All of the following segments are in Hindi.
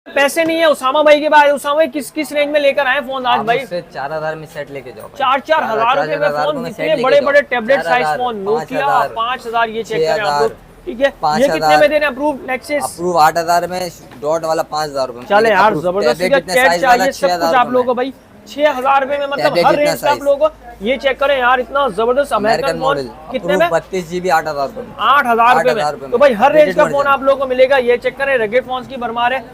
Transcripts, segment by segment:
पैसे नहीं है उसामा भाई के पास। उसामा भाई किस रेंज में लेकर आए फोन आज भाई? 4,000 में सेट लेके जाओ। 4,000 रुपए में फोन, इतने बड़े बड़े टेबलेट साइज फोन नोकिया 5,000। ये चेक करें आप लोग, ठीक है। ये कितने में दे रहे हैं अप्रूव नेक्सस? अप्रूव 8,000 में, डॉट वाला 5,000 रुपए। चले यार जबरदस्त चाहिए सब कुछ आप लोगों को भाई 6,000 रुपए में, मतलब हर रेंज का आप लोगों को। ये चेक करें यार, इतना जबरदस्त अमेरिकन मॉडल कितने में? 32 GB 8,000 रुपए में। 8,000 रुपए में। तो भाई हर रेंज का फोन आप लोगों को मिलेगा। ये चेक करें, रगेड फोन्स की भरमार है।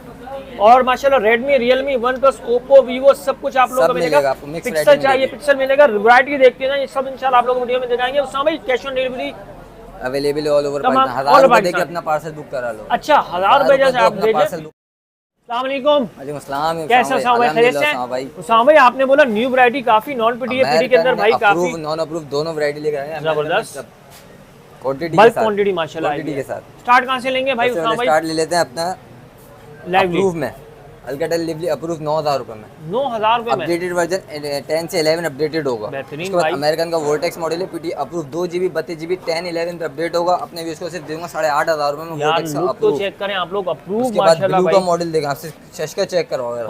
और माशाल्लाह Redmi, Realme, one plus, Oppo, Vivo सब कुछ आप लोगों को मिलेगा। पिक्सल चाहिए पिक्सल मिलेगा, वैरायटी देखते हैं ना, ये सब इंशाल्लाह आप लोगों को वीडियो में दिखाएंगे। उसमें भाई cash on delivery available all over. 1,000 रुपए देके अपना पार्सल बुक करा लो। अच्छा 1,000 रुपए जैसे आप भेजें। अस्सलाम वालेकुम। वालेकुम अस्सलाम। कैसा उसामा भाई, खैरियत से? उसामा भाई आपने बोला न्यू वैरायटी काफी, नॉन पीडी पीडी के अंदर भाई काफी नॉन अप्रूव दोनों वैरायटी लेकर आए हैं। जबरदस्त क्वांटिटी बल्क क्वांटिटी माशाल्लाह क्वांटिटी के साथ। स्टार्ट कहां से लेंगे भाई उसामा भाई? स्टार्ट ले लेते हैं अपना अप्रूव में। अल्काटेल लिवली अप्रूव 9,000 रुपए में। 9,000 रुपए में। अपडेटेड वर्जन 10 से 11 अपडेटेड होगा। बेहतरीन भाई। अमेरिकन का वोर्टेक्स मॉडल है, पीटी अप्रूव 2 GB 32 GB 10 11 पे अपडेट होगा। अपने व्यूअर्स को सिर्फ दूंगा 8,500 रुपए में। वोर्टेक्स का अप्रूव चेक करें आप लोग, अप्रूव उसके बाद ब्लू का मॉडल देगा आपसे, शशका चेक करवाओ यार।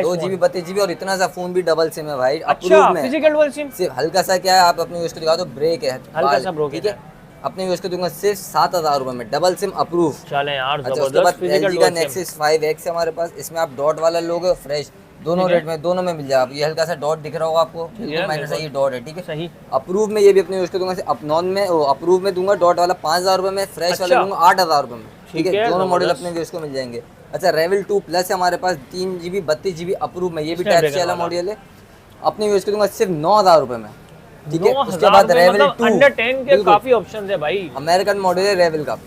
2 GB 32 GB और इतना सा फोन भी डबल सिम है भाई। अप्रूव में फिजिकल डबल सिम सिर्फ हल्का सा क्या है, आप अपने व्यूअर्स को दिखा दो, ब्रेक है हल्का सा ब्रेक, ठीक है। अपने व्यूअर्स को दूंगा सिर्फ 7,000 रुपए में, डबल सिम अप्रूव। चले यार अच्छा, उसके बाद LG का Nexus 5X है हमारे पास। इसमें आप डॉट वाला लोगे फ्रेश, दोनों रेट में, दोनों में मिल जाएगा। ये हल्का सा डॉट दिख रहा होगा आपको, बिल्कुल माइनर सा ये डॉट है, ठीक है। सही। अप्रूव में ये भी अपने उसको दूंगा नॉन में, अप्रूव में दूंगा डॉट वाला 5,000 रुपए में, फ्रेश वाला दूंगा 8,000 रुपए में, ठीक है। दोनों मॉडल अपने व्यूअर्स को मिल जाएंगे। अच्छा रेवल 2 प्लस है हमारे पास, 3 GB 32 GB अप्रूव में, ये भी टाइप सी वाला मॉडल है। अपने व्यूअर्स को दूंगा सिर्फ 9,000 रुपए में, ठीक है। उसके बाद रेवल 2 अंडर 10 के काफी ऑप्शंस है भाई। अमेरिकन मॉडल है रेवल का,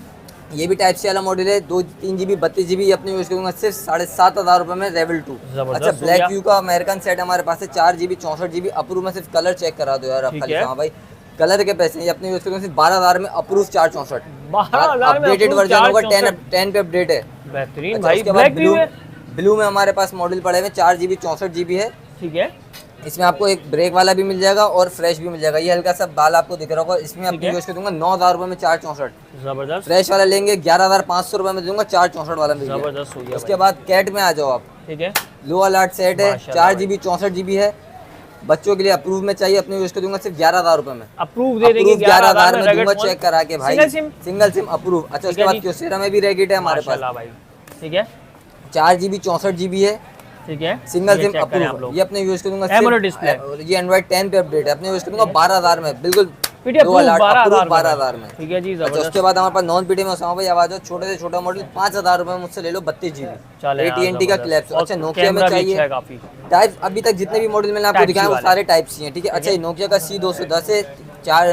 ये भी टाइप सी वाला मॉडल है। 3 GB 32 GB अपने यूज करूंगा सिर्फ 7,500 रुपए में, रेवल 2। अच्छा ब्लैक व्यू का अमेरिकन सेट हमारे पास है, 4 GB 64 GB अप्रूव में। सिर्फ कलर चेक करा दो यार आप खाली। हाँ भाई कलर के पैसे ये अपने यूज करूंगा सिर्फ 12,000 में, अप्रूव 464। 12,000 में अपडेटेड वर्जन होगा, 10 पे अपडेट है। बेहतरीन भाई। ब्लैक ब्लू में हमारे पास मॉडल पड़े हुए 4 GB 64 GB है, ठीक है। इसमें आपको एक ब्रेक वाला भी मिल जाएगा और फ्रेश भी मिल जाएगा। ये हल्का सा बाल आपको दिख रहा होगा, इसमें आपको यूज कर दूंगा 9,000 रुपए में 464। जबरदस्त। फ्रेश वाला लेंगे 11,500 रुपए में दूंगा, 464 वाला मिल जाएगा। जबरदस्त हो गया। उसके बाद कैट में आ जाओ आप, ठीक है। लो अलर्ट सेट है, 4 GB 64 GB है। बच्चों के लिए अप्रूव में चाहिए, अपने यूज कर दूंगा सिर्फ 11,000 रुपए में, अप्रूव दे देंगे 11,000 में दूंगा चेक करा के भाई। Single SIM approve. अच्छा उसके बाद क्योसेरा में भी रेगिट है हमारे पास, ठीक है। 4 GB 64 GB है, ठीक है। सिंगल सिम अप्रूव, ये अपने यूज करूंगा एमोलेड डिस्प्ले, ये एंड्रॉइड 10 पे अपडेट है। अपने यूज करूंगा 12,000 में, बिल्कुल 12,000 में, ठीक है जी। अच्छा उसके बाद हमारे पास नॉन पीडी में उसामा भाई आवाज हो, छोटे से छोटा मॉडल 5,000 रुपए में मुझसे ले लो, 32 GB AT&T का क्लैप्स। अच्छा नोकिया में चाहिए टाइप, अभी तक जितने भी मॉडल मैंने आपको दिखाए वो सारे टाइप सी हैं, ठीक है। अच्छा नोकिया का C210 है,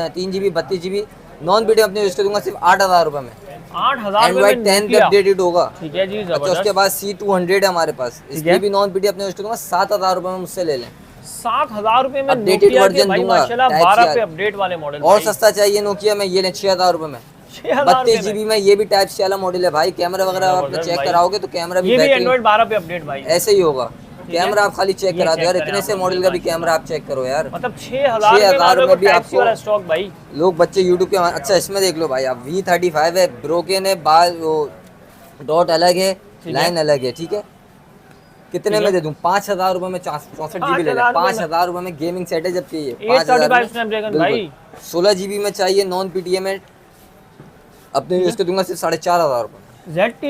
3 GB 32 GB नॉन पीडी अपने यूज करूंगा सिर्फ 8,000 रुपए में, 8,000 एंड्रॉइड 10 पे अपडेटेड होगा, ठीक है जी। अच्छा उसके बाद C200 है हमारे पास, इसकी भी नॉन पीडी अपने यूज करूंगा 7,000 रुपए में मुझसे ले लें। 7,000 रुपए में अपडेटेड वर्जन दूंगा, 12 पे अपडेट वाले मॉडल। और सस्ता चाहिए नोकिया में, ये लें 6,000 रुपए में, 32 GB में। ये भी टाइप सी वाला मॉडल है भाई, कैमरा वगैरह आप चेक कराओगे तो कैमरा भी एंड्रॉइड 12 पे अपडेट भाई ऐसे ही होगा। कैमरा आप खाली चेक करा दो यार, इतने से मॉडल का भी कैमरा आप चेक करो यार, मतलब 6,000 में भी आपको वाला स्टॉक भाई। लोग बच्चे यूट्यूब के। अच्छा इसमें देख लो भाई आप, V35 है, ब्रोकन है, बाल वो डॉट अलग है, लाइन अलग है, ठीक है। कितने में दे दूं? 5,000 रुपए में 64 GB ले लें। 5,000 रुपए में गेमिंग सेट है, जब चाहिए 16 GB में चाहिए नॉन PTM में, अपने यूज कर दूंगा सिर्फ 4,500 रुपए, ZT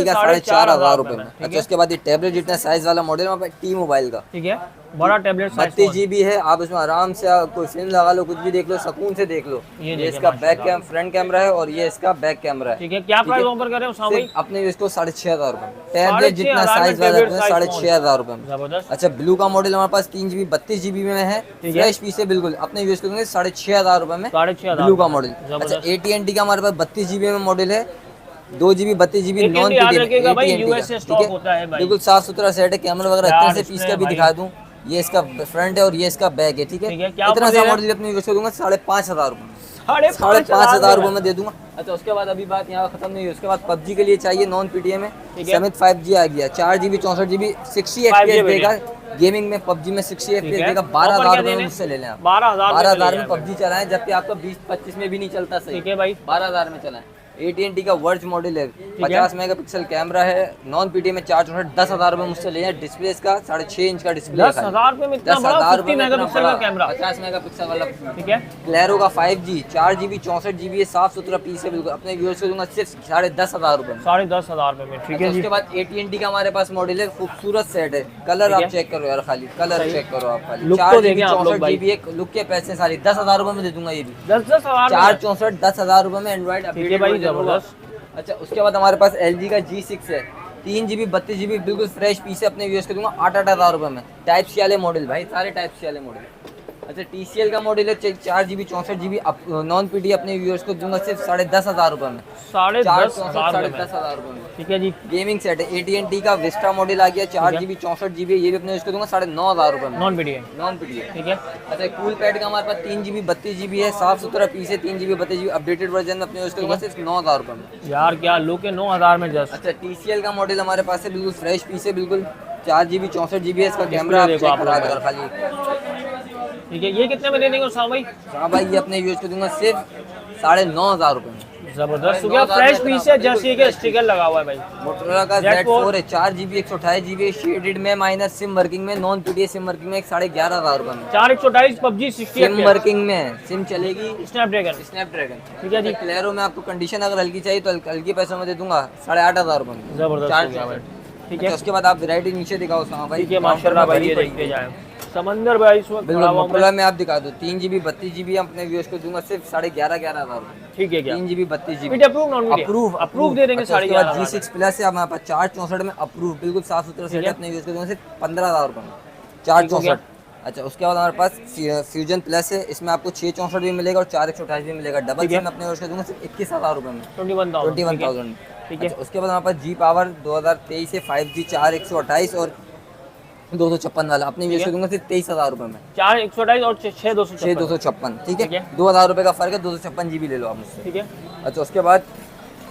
का 4,500 रुपए में। अच्छा उसके बाद ये टैबलेट जितना साइज वाला मॉडल है T मोबाइल का, ठीक है, बड़ा टैबलेट 32 GB है। आप उसमें आराम से कोई फिल्म लगा लो, कुछ भी देख लो, सुकून से देख लो। ये इसका फ्रंट कैमरा है और ये इसका बैक कैमरा है, ठीक है। क्या प्राइस ऑफर कर रहे हो भाई? अपने इसको 6,500 रुपए, टैबलेट जितना साइज वाला 6,500 रुपए में। अच्छा ब्लू का मॉडल हमारे पास 3 GB 32 GB में है, फ्रेश पीस है बिल्कुल, अपने यूज करेंगे 6,500 रुपए में, ब्लू का मॉडल। अच्छा AT&T का हमारे पास 32 GB में मॉडल है, 2 GB 32 GB नॉन बिल्कुल साफ सुथरा सेट है, कैमरा वगैरह इतने से पीस का भी दिखा दूं। ये इसका फ्रंट है और ये इसका बैक है, ठीक है। इतना सा मॉडल अपने यूज दूंगा 5,500 रुपए, 5,500 रुपए में दे दूंगा। अच्छा उसके बाद अभी बात यहाँ खत्म नहीं हुई, उसके बाद PUBG के लिए चाहिए नॉन PTM में, समित 5G आ गया, 4 GB 64 GB 60 FPS देगा गेमिंग में, PUBG में 60 FPS देगा। 12,000 रुपए में मुझसे ले लें आप, 12,000 में PUBG चलाएं, जबकि आपका 20-25 में भी नहीं चलता सही, 12,000 में चलाएं। AT&T का वर्ज मॉडल है, 50 मेगापिक्सल कैमरा है, नॉन पीडी में 464, 10,000 रुपए मुझसे ले हैं। डिस्प्ले इसका 6.5 इंच का डिस्प्ले है। 10,000 रुपए में इतना बड़ा 50 मेगापिक्सल का कैमरा, 50 मेगापिक्सल वाला, ठीक है। क्लैरो का 5G 4GB 64GB है, साफ सुथरा पीस है बिल्कुल। अपने व्यूअर्स को दूंगा सिर्फ 10,500 रुपए में, 10,500 रुपए में, ठीक है जी। उसके बाद AT&T का हमारे पास मॉडल है, खूबसूरत सेट है। कलर आप चेक करो यार, खाली कलर चेक करो आप खाली। लुक तो देखें आप लोग भाई, 64GB लुक के पैसे सारे 10,000 रुपए में दे दूंगा ये भी। 10,000 464 10,000 रुपए में एंड्रॉइड अपडेटेड भाई, जबरदस्त। अच्छा, उसके बाद हमारे पास LG का G6 है, 3GB 32GB बिल्कुल फ्रेश पीस है। अपने व्यूअर्स को दूंगा 8,000 रुपए में। टाइप सी वाले मॉडल भाई, सारे टाइप सी वाले मॉडल। अच्छा, TCL का मॉडल है 4GB 64GB नॉन पीडी। अपने व्यूअर्स को दूंगा सिर्फ 10,500 रुपए में, 10,500 रुपए में, ठीक है जी। गेमिंग सेट है AT&T का विस्टा मॉडल आ गया, 4GB 64GB, ये भी अपने व्यूअर्स को दूंगा 9,500 रुपए में, नॉन पीडी है, नॉन पीडी है, ठीक है। अच्छा, कूल पैड का हमारे पास 3GB 32GB है, साफ सुथरा पीस है, 3GB 32GB अपडेटेड वर्जन में। अपने व्यूअर्स को दूंगा सिर्फ 9,000 रुपए में। यार क्या लुक है, 9,000 में जस्ट। अच्छा, TCL का मॉडल हमारे पास है, बिल्कुल फ्रेश पीस है, बिल्कुल 4GB 64GB है। इसका कैमरा आप चेक करा देगा खाली, ठीक है। ये कितने में दे देंगे उसामा भाई? हाँ भाई, ये अपने व्यूअर्स को दूंगा सिर्फ 9,500 रुपए में। जबरदस्त हो गया, फ्रेश पीस है, जैसे कि स्टिकर लगा हुआ है भाई। मोटोरोला का Z4 है, 4GB 128GB शेडेड में, माइनर सिम वर्किंग में, नॉन पीडीए सिम वर्किंग में, 11,500 रुपए में। 4/128 PUBG 60 सिम वर्किंग में, सिम चलेगी स्नैपड्रैगन, ठीक है जी। क्लेरो में आपको कंडीशन अगर हल्की चाहिए तो हल्की पैसों में दे दूंगा 8,500 रुपए में। जबरदस्त, ठीक है। उसके बाद आप वैरायटी नीचे दिखाओ भाई, ठीक है माशाल्लाह भाई, ये देखते जाए समंदर भाई इस वक्त खड़ा हुआ मोटोरोला में आप दिखा दो। 3GB 32GB अपने व्यूअर्स को दूंगा सिर्फ 11,500 रुपए, ठीक है। क्या 3GB 32GB approve non approve दे देंगे 11,500। G6 प्लस है हमारे पास 464 में अप्रूव, बिल्कुल साफ सुथरा सेट है। अपने व्यूअर्स को दूंगा सिर्फ 15,000 रुपए में, 464। अच्छा, उसके बाद हमारे पास फ्यूजन प्लस है, इसमें आपको 664 भी मिलेगा और 4/128 भी मिलेगा। डबल सिम अपने व्यूअर्स को दूंगा सिर्फ 21,000 रुपए में, 21,000, ठीक है। उसके बाद हमारे पास G पावर 2023 है, 5G 4/128 और 256 वाला। अपने व्यूअर्स को दूंगा सिर्फ 23,000 रुपए में, 4/128 और 6/256, ठीक है। 2,000 रुपए का फर्क है, 256 GB ले लो आप मुझसे, ठीक है। अच्छा, उसके बाद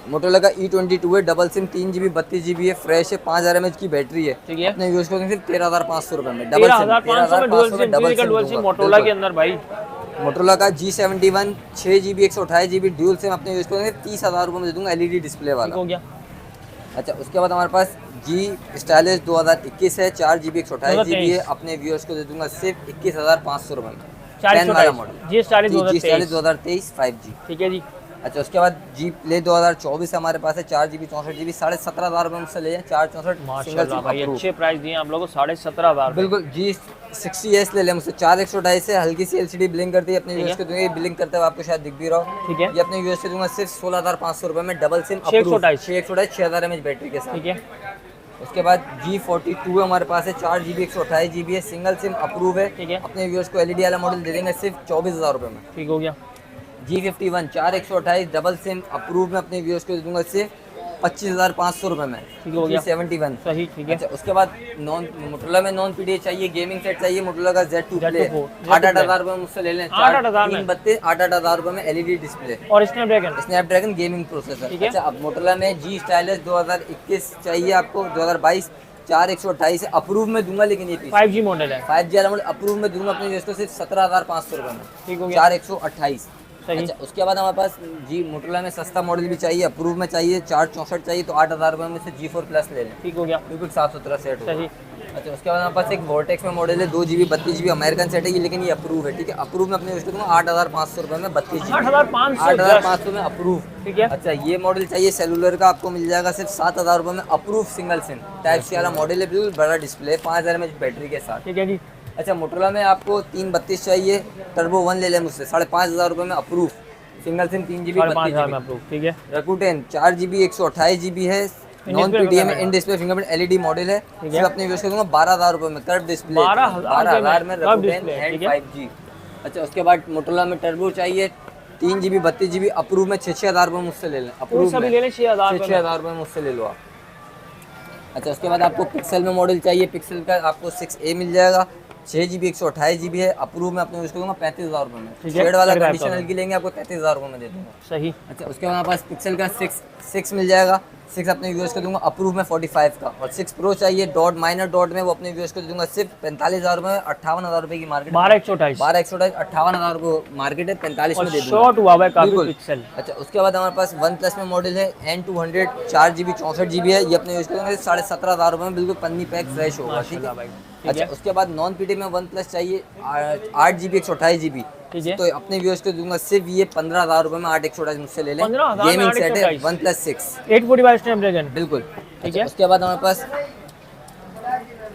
मोटोरोला का E22 है, डबल सिम, 3GB 32GB है, फ्रेश है, 5000 mAh की बैटरी है, ठीक है। अपने व्यूअर्स को सिर्फ 13,500 रुपए में, डबल सिम मोटोरोला के अंदर भाई। मोटोरोला का G71 6GB 128GB dual SIM. अपने व्यूअर्स को 30,000 रुपए में दे दूंगा, LED डिस्प्ले वाला, हो गया। अच्छा, उसके बाद हमारे पास G स्टाइलिश 2021 है, 4GB 128GB है। अपने व्यूअर्स को दे दूंगा सिर्फ 21,500 रुपए में, 10 वाला मॉडल, G स्टाइलिश 2023 5G, ठीक है जी। अच्छा, उसके बाद G Play 2024 हमारे पास है, 4GB 64GB, 17,500 रुपए मुझसे ले जाए, 464 सिंगल सिम भाई, अच्छे प्राइस दिए आप लोगों को, 17,500 बिल्कुल। G60S ले लें मुझसे, 4/128 से हल्की सी LCD ब्लिंक करती है। अपने व्यूअर्स को दूंगा, ब्लिंक करते हुए आपको शायद दिख भी रहा हो, ठीक है। ये अपने व्यूअर्स को दूंगा सिर्फ 16,500 रुपए में, डबल सिम, 6/128 6000 mAh बैटरी के साथ, ठीक है। उसके बाद G42 हमारे पास है, 4GB 128GB है, सिंगल सिम अप्रूव है, ठीक है। अपने व्यूअर्स को LED वाला मॉडल दे देंगे सिर्फ 24,000 रुपए में, ठीक हो गया। G51 4/128 डबल सिम अप्रूव में, अपने व्यूअर्स को दूंगा सिर्फ 25,500 रुपए में, ठीक हो गया। G71 सही, ठीक है। अच्छा, उसके बाद मोटोरोला में नॉन पीडीए चाहिए, गेमिंग सेट चाहिए, मोटोरोला का Z2 Play 8,000 रुपए में मुझसे ले लें, 8,000 रुपए में LED डिस्प्ले और स्नैपड्रैगन गेमिंग प्रोसेसर। अच्छा, अब मोटोरोला में G स्टाइलिश 2021 चाहिए आपको, 2022 4/128 अप्रूव में दूंगा, लेकिन ये 5G मॉडल है, 5G वाला मॉडल अप्रूव में दूंगा अपने व्यूअर्स को सिर्फ 17,500 रुपए में, ठीक हो गया। 4/128 सही। अच्छा, उसके बाद हमारे पास जी मोटोरोला में सस्ता मॉडल भी चाहिए, अप्रूव में चाहिए, 4/64 चाहिए, तो 8,000 रुपए में से G4 प्लस ले लें, ठीक हो गया, बिल्कुल साफ सुथरा सेट हो सही। अच्छा, उसके बाद हमारे पास एक वोर्टेक्स में मॉडल है, 2GB 32GB अमेरिकन सेट है ये, लेकिन ये अप्रूव है, ठीक है। अप्रूव में अपने व्यूअर्स को दूंगा 8,500 रुपए में, 32GB 8,500 में अप्रूव, ठीक है। अच्छा, ये मॉडल चाहिए सेलुलर का, आपको मिल जाएगा सिर्फ 7,000 रुपए में, approve single SIM, type C वाला मॉडल है, बिल्कुल बड़ा डिस्प्ले, 5000 mAh बैटरी के साथ, ठीक है जी। अच्छा, मोटोरोला में आपको 332 चाहिए, टर्बो 1 ले लें मुझसे, 5,500 रुपए में approve, single SIM, 3GB 32GB, ठीक है। Rakuten 4GB 128GB है, नॉन पीडीए में, in display fingerprint LED model है, ठीक है। अपने व्यूअर्स को दूंगा 12,000 रुपए में, कर्व डिस्प्ले 12,000 में, Rakuten हैंड 5G। अच्छा, उसके बाद मोटोरोला में टर्बो चाहिए, 3GB 32GB अप्रूव में, 6,000 रुपए मुझसे ले लें, अप्रूव में 6,000 रुपए मुझसे ले लो आप। अच्छा, उसके बाद आपको पिक्सल में मॉडल चाहिए, पिक्सल का आपको 6A मिल जाएगा, 6GB 128GB है, अप्रूव में अपने उसको दूंगा 35,000 रुपए में, शेड वाला कंडीशनल की लेंगे आपको 33,000 रुपए में दे दूंगा, सही। अच्छा, उसके बाद हमारे पास पिक्सल का 6 मिल जाएगा, 6 अपने व्यूअर्स को दूंगा अप्रूव में 45 का, और 6 प्रो चाहिए डॉट माइनर डॉट में, वो अपने व्यूअर्स को दूंगा सिर्फ 45,000 में। 58,000 रुपए की मार्केट, 12,128 58,000 को मार्केट है, 45 में दे दूंगा। शॉर्ट हुआ है काफी पिक्सल। अच्छा, उसके बाद हमारे पास वन प्लस में मॉडल है N200 4GB 64GB है, ये अपने यूज करेंगे 17,500 रुपए में, बिल्कुल पन्नी पैक फ्रेश होगा, ठीक है। अच्छा, उसके बाद नॉन पीटी में वन प्लस चाहिए 8GB 128GB, तो अपने व्यूअर्स को दूंगा सिर्फ ये 15,000 रुपए में 8 128 मुझसे ले लें। गेमिंग सेट है वन प्लस 6 845 स्नैपड्रैगन, बिल्कुल। अच्छा, उसके बाद हमारे पास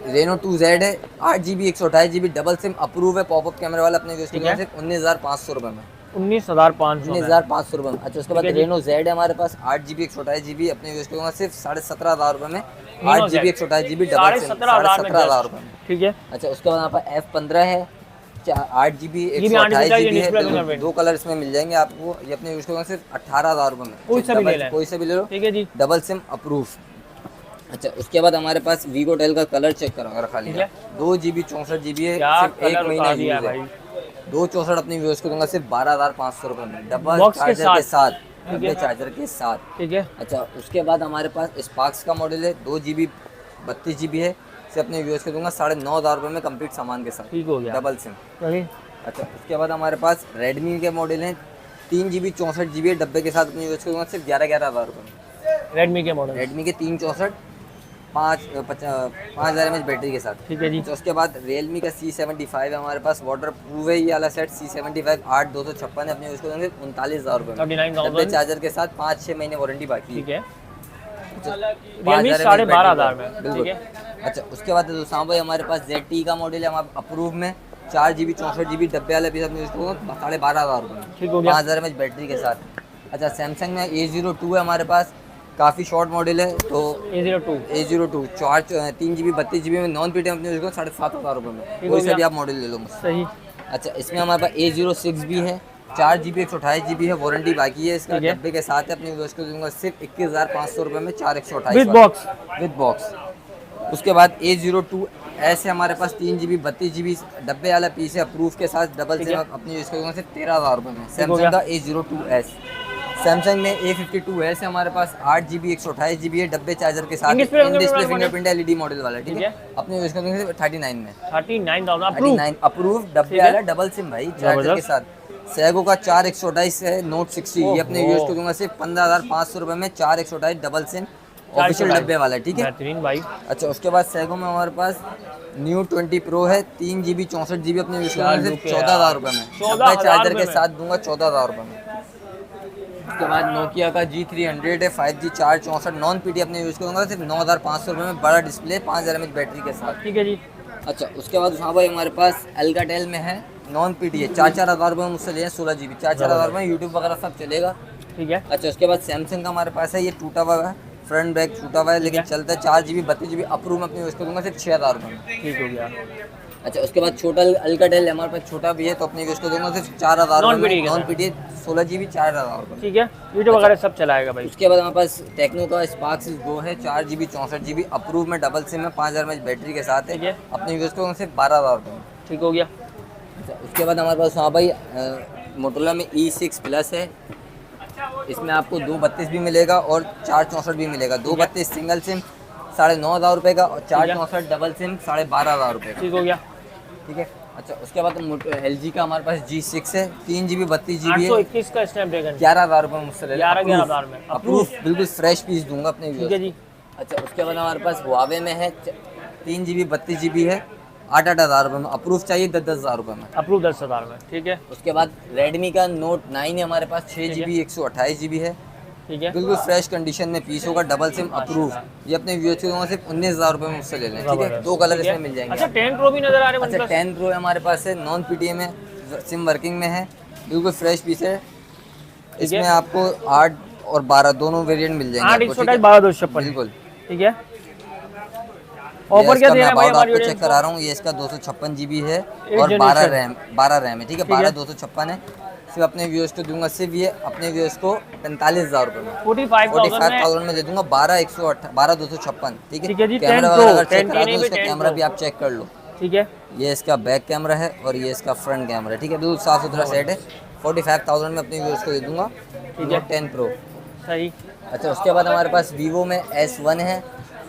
Reno 2Z है 8GB 128GB double SIM approve है, पॉपअप कैमरे वाला, अपने व्यूअर्स को दूंगा सिर्फ 19,500 रुपए में। 19,500 रुपए में। अच्छा, उसके बाद Reno Z है हमारे पास 8GB 128GB, अपने व्यूअर्स को दूंगा सिर्फ 17,500 रुपए में। 8GB 128GB डबल सिम 17,500 रुपए में, ठीक है। अच्छा, उसके बाद यहाँ पर F15 है 8GB 128GB है, दो कलर इसमें मिल जाएंगे आपको, ये अपने यूज करूँगा सिर्फ 18,000 रुपए में। कोई सा भी ले लो, ठीक है जी, डबल सिम अप्रूव। अच्छा, उसके बाद हमारे पास वीवो टेल का कलर चेक करो खाली 2GB 64GB है, सिर्फ 1 महीना यूज है। 264 अपने व्यूअर्स को दूंगा सिर्फ 12,500 रुपए में, डबल चार्जर के साथ, डबल चार्जर के साथ, ठीक है। अच्छा, उसके बाद हमारे पास स्पार्क्स का मॉडल है 2GB 32GB है, से अपने व्यूअर्स को दूंगा 9,500 रुपए में कंप्लीट सामान के साथ, ठीक हो गया, डबल सिम। अच्छा, उसके बाद हमारे पास रेडमी के मॉडल हैं 3GB 64GB डब्बे के साथ, अपने व्यूअर्स को दूंगा सिर्फ 11,500 रुपए में। रेडमी के मॉडल, रेडमी के 364 5,000 mAh बैटरी के साथ, ठीक है जी। तो उसके बाद रियलमी का C75 है हमारे पास, वाटर प्रूफ है ये वाला सेट, C75 8,256 है, अपने उसको देंगे 39,000 रुपए में, चार्जर के साथ 5-6 महीने वारंटी बाकी, ठीक है। 12,500 में, बिल्कुल। अच्छा, उसके बाद दोस्तों भाई हमारे पास ZTE का मॉडल है हमारे अप्रूव में 4GB 64GB डब्बे वाले पीस, अपने उसको 12,500 रुपए में, 5,000 mAh बैटरी के साथ। अच्छा, सैमसंग में A02 है हमारे पास, काफ़ी शॉर्ट मॉडल है, तो A02 3GB 32GB में नॉन पीटीएम, अपने उसको 7,500 रुपए में, कोई सा भी आप मॉडल ले लो मुझसे, सही। अच्छा, इसमें हमारे पास A06 भी है 4GB 128GB है, वारंटी बाकी है इसका, डब्बे के साथ है, अपने उसको दूंगा सिर्फ 21,500 रुपए में 4 128 विद बॉक्स। उसके बाद A02S है हमारे पास 3GB 32GB डब्बे वाला पीस है, अप्रूव के साथ, डबल सिम, अपने यूज करूँगा सिर्फ 13,000 रुपए में, सैमसंग का A02S। सैमसंग में A52S है हमारे पास 8GB 128GB है, डब्बे चार्जर के साथ, in display fingerprint LED model वाला, ठीक है। अपने यूज करूँगा सिर्फ 39 में, 39 अप्रूव डब्बे वाला डबल सिम भाई, चार्जर के साथ। सैगो का 4 128 है नोट 60, ये अपने यूज को दूंगा सिर्फ 15,500 रुपए में, 4 128 डबल सिम ऑफिशियल डब्बे वाला, ठीक है भाई। अच्छा, उसके बाद सैगो में हमारे पास न्यू 20 प्रो है 3GB 64GB, अपने यूज को सिर्फ 14,000 रुपए में, डब्बे चार्जर के साथ दूंगा 14,000 रुपए में। उसके बाद नोकिया का G300 है 5G 464 नॉन पीटी, अपने यूज करूँगा सिर्फ 9,500 रुपए में, बड़ा डिस्प्ले 5,000 mAh बैटरी के साथ, ठीक है जी। अच्छा, उसके बाद हाँ भाई हमारे पास Alcatel में है नॉन पीटी है 4,000 रुपये में मुझसे लिए 16GB 4,000 रुपये, यूट्यूब वगैरह सब चलेगा, ठीक है। अच्छा, उसके बाद सैमसंग का हमारे पास है, ये टूटा हुआ है, फ्रंट बैक टूटा हुआ है, लेकिन चलता है 4GB 32GB अप्रूव में, अपने यूज करूँगा सिर्फ 6,000 रुपये में, ठीक हो गया। अच्छा, उसके बाद छोटा Alcatel हमारे पास छोटा भी है, तो अपने यूज को दूंगा सिर्फ 4,000 रुपये, नॉन पीटी 16GB 4,000 रुपये, ठीक है, यूट्यूब वगैरह सब चलाएगा भाई। उसके बाद हमारे पास टेक्नो का Spark 2 है 4GB 64GB अप्रूव में, डबल सिम में, 5,000 mAh बैटरी के साथ है, अपने यूज को सिर्फ 12,000 रुपये में, ठीक हो गया। अच्छा, उसके बाद हमारे पास हाँ भाई मोटोरोला में E6 प्लस है, इसमें आपको 232 भी मिलेगा और 464 भी मिलेगा, 232 सिंगल सिम 9,500 रुपये का, और 464 डबल सिम 12,500 रुपये, ठीक हो गया, ठीक है। अच्छा, उसके बाद LG का हमारे पास G6 है 3GB 32GB है, 821 का स्नैपड्रैगन 11,000 रुपये मुझसे ले 11,000 में अप्रूव, बिल्कुल फ्रेश पीस दूंगा अपने, ठीक है जी। अच्छा, उसके बाद हमारे पास Huawei में है 3GB 32GB है 8,000 रुपये में, अप्रूव चाहिए 10,000 रुपये में, अप्रूव 10,000 में, ठीक है। उसके बाद Redmi का Note 9 है हमारे पास 6GB 128GB है, ठीक है, बिल्कुल फ्रेश कंडीशन में पीस होगा, डबल सिम अप्रूव, ये अपने व्यूअर्स को सिर्फ 19,000 रुपये में मुझसे ले लें, ठीक है, 2 कलर इसमें मिल जाएंगे। अच्छा, 10 Pro भी नजर आ रहे हैं। अच्छा, 10 Pro हमारे पास है नॉन पीटीएम में, सिम वर्किंग में है, बिल्कुल फ्रेश पीस है, इसमें आपको 8 और 12 दोनों वेरिएंट मिल जाएंगे, 8 128 12 256, बिल्कुल, ठीक है। ऑफर क्या दे रहे हैं भाई हमारे चेक करा रहा हूँ, ये इसका 256GB है और 12 रैम है, ठीक है, 12 256 है, सिर्फ अपने व्यूअर्स को दूंगा सिर्फ ये अपने व्यूअर्स को 45,000 रुपये में, 45,000 में दे दूंगा, 12 256, ठीक है। कैमरा वगैरह अगर चेक करा दो, इसका कैमरा भी आप चेक कर लो, ठीक है, ये इसका बैक कैमरा है और ये इसका फ्रंट कैमरा है, ठीक है, बिल्कुल साफ सुथरा सेट है, 45,000 में अपने व्यूअर्स को दे दूंगा, ठीक है। 10 Pro सही। अच्छा उसके बाद हमारे पास वीवो में S1 है,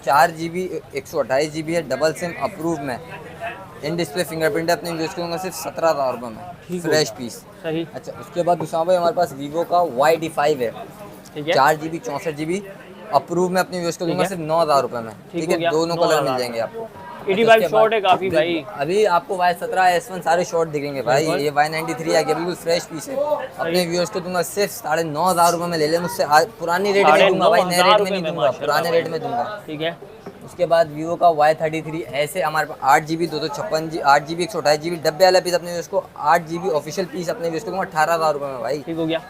4GB 128GB है, डबल सिम अप्रूव में, इन डिस्प्ले फिंगरप्रिंट है, अपने यूज़ करूँगा सिर्फ 17,000 रुपये में, फ्रेश पीस। सही। अच्छा उसके बाद उसामा भाई हमारे पास वीवो का YD5 है, ठीक है, 4GB 64GB अप्रूव में, अपने यूज़ करूँगा सिर्फ 9,000 रुपये में, ठीक है, दोनों कलर मिल जाएंगे आपको। 85 शॉर्ट है काफी भाई। अभी आपको Y17 S1 सारे शॉर्ट दिखेंगे भाई, ये Y93 आ गया, बिल्कुल फ्रेश पीस है, अपने व्यूअर्स को दूंगा सिर्फ 9,500 रुपये में, ले ले मुझसे, पुरानी रेट में दूंगा भाई, नए रेट में नहीं दूंगा, पुराने रेट में दूंगा, ठीक है। उसके बाद वीवो का Y33 ऐसे हमारे पास 8GB 256GB 8GB 128GB डब्बे वाला पीस, अपने उसको 8GB ऑफिशियल पीस अपने यूज़ करूँगा 18,000 रुपये में भाई, ठीक हो गया।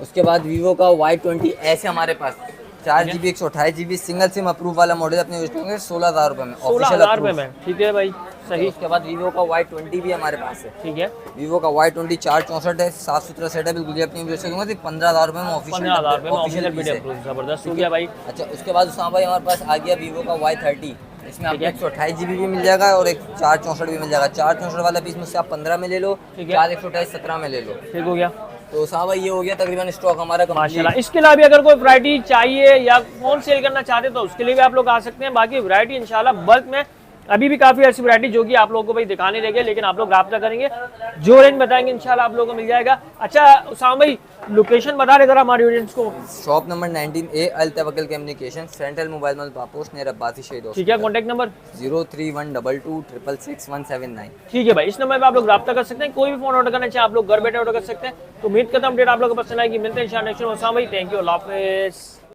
उसके बाद वीवो का Y20 ऐसे हमारे पास 4GB 128GB single SIM approve वाला मॉडल अपने यूज करेंगे 16,000 रुपये में, 16,000 रुपये में, ठीक है भाई, सही। उसके बाद वीवो का Y20 भी हमारे पास है, ठीक है, वीवो का Y20 464 है, साफ सुथरा सेट है, बिल्कुल अपनी यूज करूँगा सिर्फ 15,000 रुपये में, ऑफिशियल जबरदस्त हो गया भाई। अच्छा उसके बाद उस भाई हमारे पास आ गया वीवो का Y30, इसमें आपको 128GB भी मिल जाएगा और एक 464 भी मिल जाएगा, 464 वाला पीस मुझसे आप 15 में ले लो, 4 128 17 में ले लो, ठीक हो गया। तो साहब भाई ये हो गया तकरीबन स्टॉक हमारा माशाल्लाह। इसके अलावा भी अगर कोई वैरायटी चाहिए या फोन सेल करना चाहते हैं तो उसके लिए भी आप लोग आ सकते हैं। बाकी वैरायटी इंशाल्लाह बल्क में अभी भी काफी ऐसी वैरायटी जो कि आप लोगों को भाई दिखाने रहेंगे, लेकिन आप लोग राब्ता करेंगे, जो रेंज बताएंगे इंशाल्लाह आप लोगों को मिल जाएगा। अच्छा उसामा भाई लोकेशन बता रहे जरा हमारे ऑडियंस को। Shop number 19A Al Tawakkal communication, central mobile mall Paposh near Abbasi Shaheed, ठीक है। कॉन्टैक्ट नंबर 0312266179, ठीक है भाई। इस नंबर पे आप लोग राब्ता कर सकते हैं, कोई भी फोन ऑर्डर करना चाहे आप लोग घर बैठे ऑर्डर कर सकते हैं। तो उम्मीद करता हूँ अपडेट आप लोगों को पसंद आएगी। मिलते हैं इंशाल्लाह नेक्स्ट टाइम। उसामा भाई थैंक यू, अल्लाह हाफिज़।